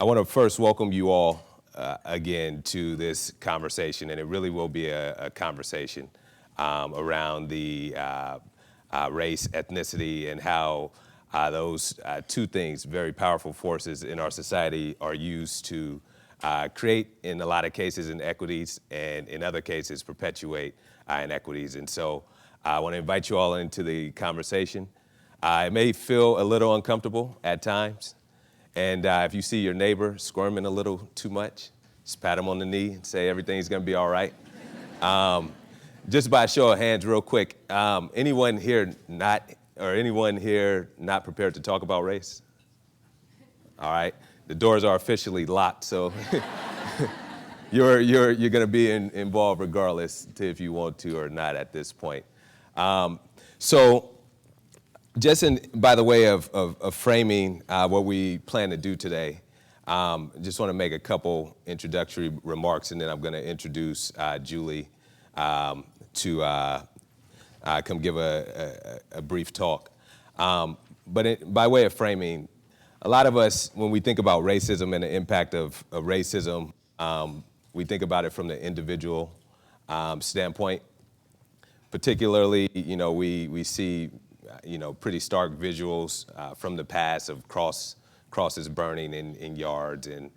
I want to first welcome you all again to this conversation, and it really will be a conversation around the race, ethnicity, and how those two things, very powerful forces in our society, are used to create, in a lot of cases, inequities, and in other cases, perpetuate inequities. And so I want to invite you all into the conversation. It may feel a little uncomfortable at times. And if you see your neighbor squirming a little too much, just pat him on the knee and say everything's going to be all right. Just by a show of hands real quick, anyone here not prepared to talk about race? All right, the doors are officially locked, so you're going to be involved regardless if you want to or not at this point. Just by the way of framing what we plan to do today, just want to make a couple introductory remarks, and then I'm going to introduce Julie to come give a brief talk. By way of framing, a lot of us, when we think about racism and the impact of racism, we think about it from the individual standpoint. Particularly, we see pretty stark visuals from the past of crosses burning in yards and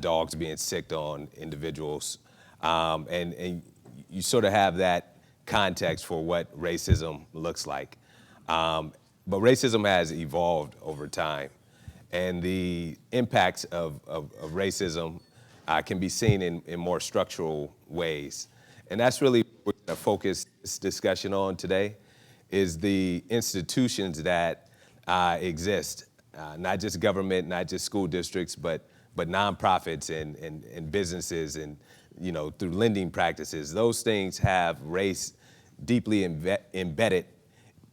dogs being sicked on individuals. And you sort of have that context for what racism looks like. But racism has evolved over time. And the impacts of racism can be seen in more structural ways. And that's really what we're going to focus this discussion on today, is the institutions that exist, not just government, not just school districts, but nonprofits and businesses and, through lending practices. Those things have race deeply embedded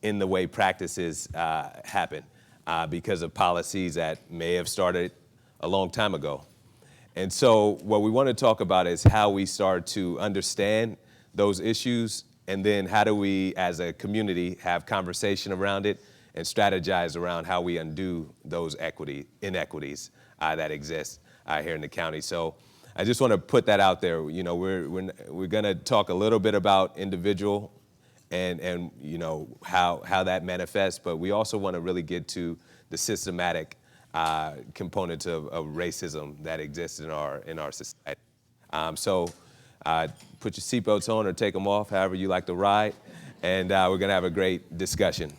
in the way practices happen because of policies that may have started a long time ago. And so what we want to talk about is how we start to understand those issues, and then how do we, as a community, have conversation around it and strategize around how we undo those inequities that exist here in the county. So I just want to put that out there. We're going to talk a little bit about individual and how that manifests, but we also want to really get to the systematic components of racism that exists in our society. Put your seatbelts on or take them off, however you like to ride, and we're going to have a great discussion.